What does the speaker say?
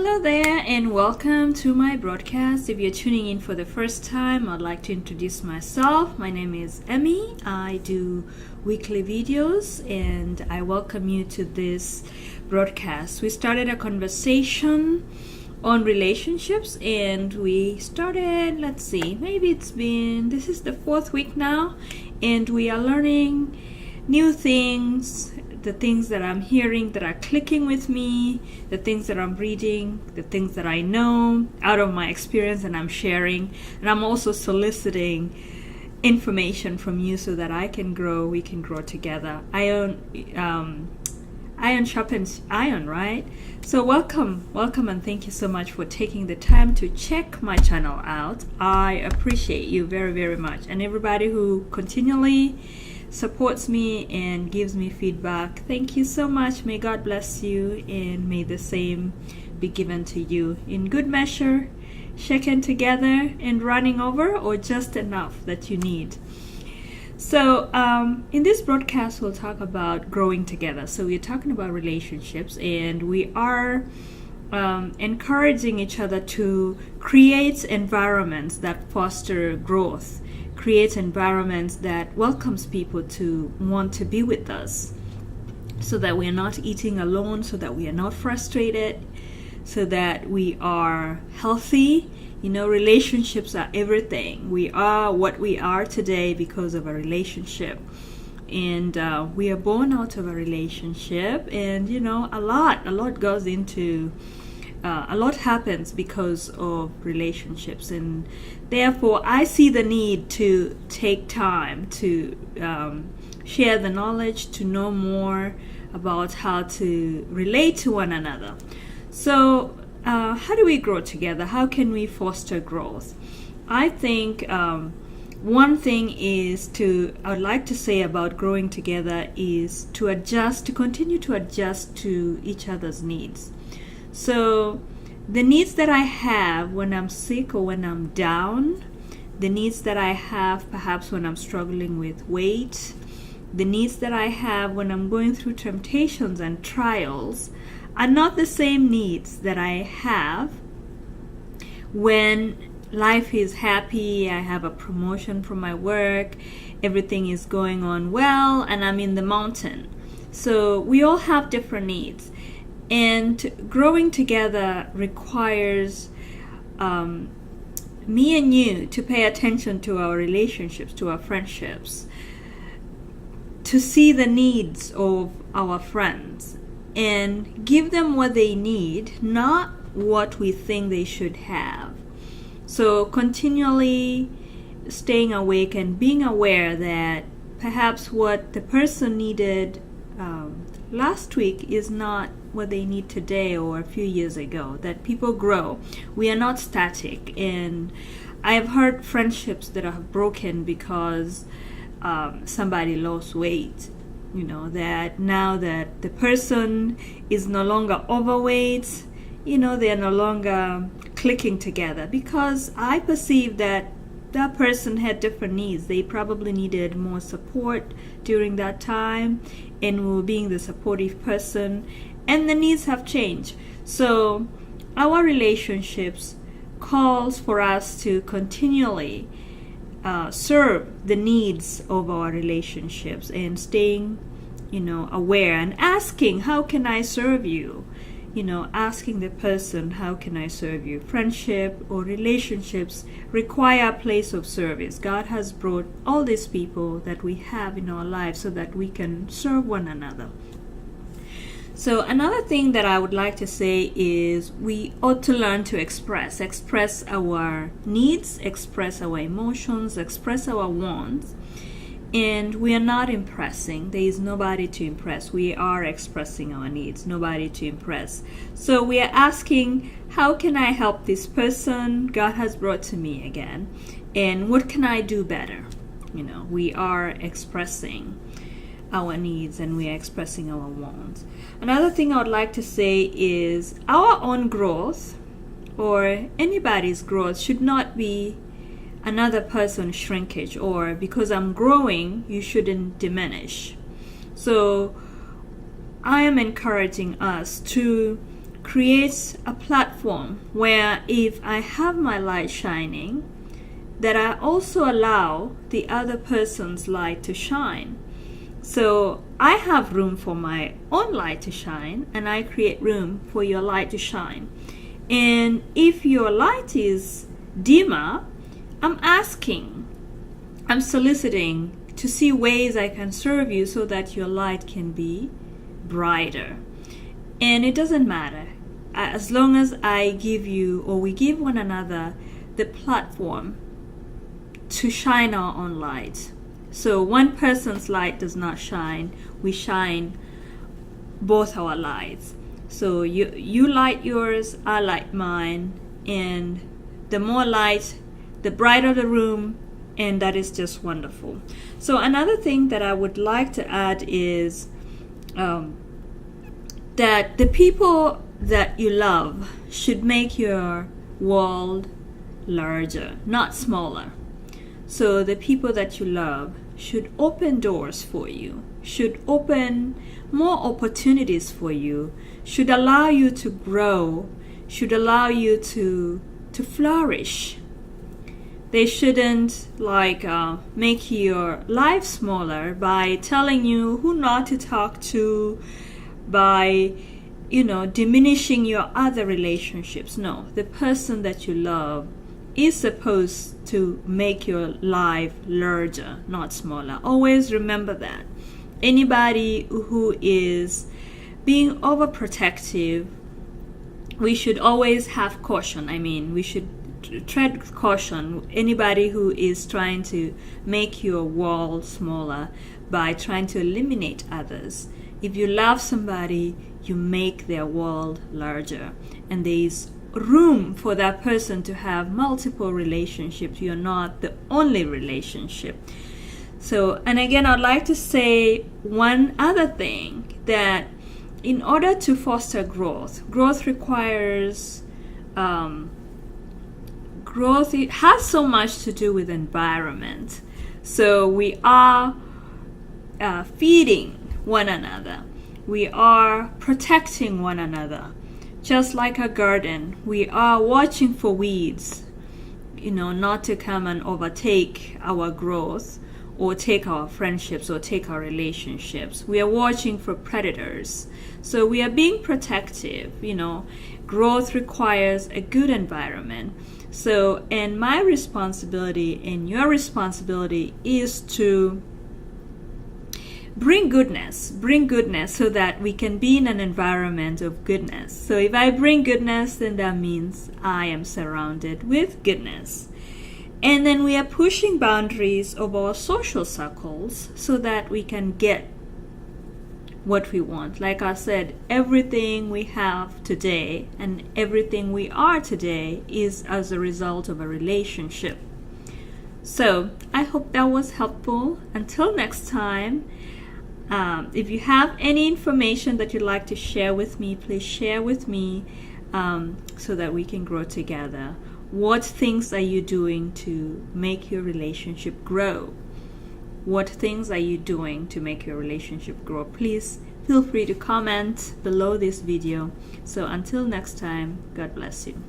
Hello there and welcome to my broadcast. If you're tuning in for the first time, I'd like to introduce myself. My name is Emmy. I do weekly videos and I welcome you to this broadcast. We started a conversation on relationships and we started, this is the fourth week now, and we are learning new things, the things that I'm hearing that are clicking with me, the things that I'm reading, the things that I know out of my experience and I'm sharing. And I'm also soliciting information from you so that I can grow, we can grow together. Iron sharpens iron, right? So welcome and thank you so much for taking the time to check my channel out. I appreciate you very, very much. And everybody who continually supports me and gives me feedback, thank you so much. May God bless you and may the same be given to you in good measure, shaken together and running over, or just enough that you need. So in this broadcast we'll talk about growing together. So we're talking about relationships and we are encouraging each other to create environments that foster growth, create environments that welcomes people to want to be with us, so that we are not eating alone, so that we are not frustrated, so that we are healthy. You know, relationships are everything. We are what we are today because of a relationship, and we are born out of a relationship, and you know, a lot goes into a lot happens because of relationships, and therefore I see the need to take time to share the knowledge, to know more about how to relate to one another. So how do we grow together? How can we foster growth? I think one thing I'd like to say about growing together is to continue to adjust to each other's needs. So the needs that I have when I'm sick or when I'm down, the needs that I have perhaps when I'm struggling with weight, the needs that I have when I'm going through temptations and trials are not the same needs that I have when life is happy, I have a promotion from my work, everything is going on well, and I'm in the mountain. So we all have different needs. And growing together requires me and you to pay attention to our relationships, to our friendships, to see the needs of our friends and give them what they need, not what we think they should have. So continually staying awake and being aware that perhaps what the person needed last week is not what they need today or a few years ago. That people grow. We are not static. And I have heard friendships that are broken because somebody lost weight. You know, that now that the person is no longer overweight, you know, they are no longer clicking together, because I perceive that person had different needs. They probably needed more support during that time, and we were being the supportive person, and the needs have changed. So our relationships calls for us to continually serve the needs of our relationships and staying, you know, aware and asking, how can I serve you? You know, asking the person, how can I serve you? Friendship or relationships require a place of service. God has brought all these people that we have in our lives so that we can serve one another. So another thing that I would like to say is we ought to learn to express our needs, express our emotions, express our wants. And we are not impressing. There is nobody to impress. We are expressing our needs, nobody to impress. So we are asking, how can I help this person God has brought to me again? And what can I do better? You know, we are expressing our needs and we are expressing our wants. Another thing I would like to say is our own growth or anybody's growth should not be another person's shrinkage, or because I'm growing, you shouldn't diminish. So I am encouraging us to create a platform where if I have my light shining, that I also allow the other person's light to shine. So I have room for my own light to shine, and I create room for your light to shine. And if your light is dimmer, I'm soliciting to see ways I can serve you so that your light can be brighter. And it doesn't matter, as long as I give you, or we give one another, the platform to shine our own light. So one person's light does not shine, we shine both our lights. So you light yours, I light mine, and the more light, the brighter the room, and that is just wonderful. So another thing that I would like to add is that the people that you love should make your world larger, not smaller. So the people that you love should open doors for you, should open more opportunities for you, should allow you to grow, should allow you to flourish. They shouldn't make your life smaller by telling you who not to talk to, by diminishing your other relationships. No, the person that you love is supposed to make your life larger, not smaller. Always remember that. Anybody who is being overprotective, we should always have caution. We should tread with caution. Anybody who is trying to make your world smaller by trying to eliminate others. If you love somebody, you make their world larger, and there is room for that person to have multiple relationships. You're not the only relationship. So, and again, I'd like to say one other thing, that in order to foster growth requires growth. It has so much to do with environment. So we are feeding one another. We are protecting one another. Just like a garden, we are watching for weeds, not to come and overtake our growth or take our friendships or take our relationships. We are watching for predators. So we are being protective. Growth requires a good environment. So, and my responsibility and your responsibility is to bring goodness so that we can be in an environment of goodness. So if I bring goodness, then that means I am surrounded with goodness. And then we are pushing boundaries of our social circles so that we can get what we want. Like I said, everything we have today and everything we are today is as a result of a relationship. So I hope that was helpful. Until next time, if you have any information that you'd like to share with me, please share with me so that we can grow together. What things are you doing to make your relationship grow? What things are you doing to make your relationship grow? Please feel free to comment below this video. So until next time, God bless you.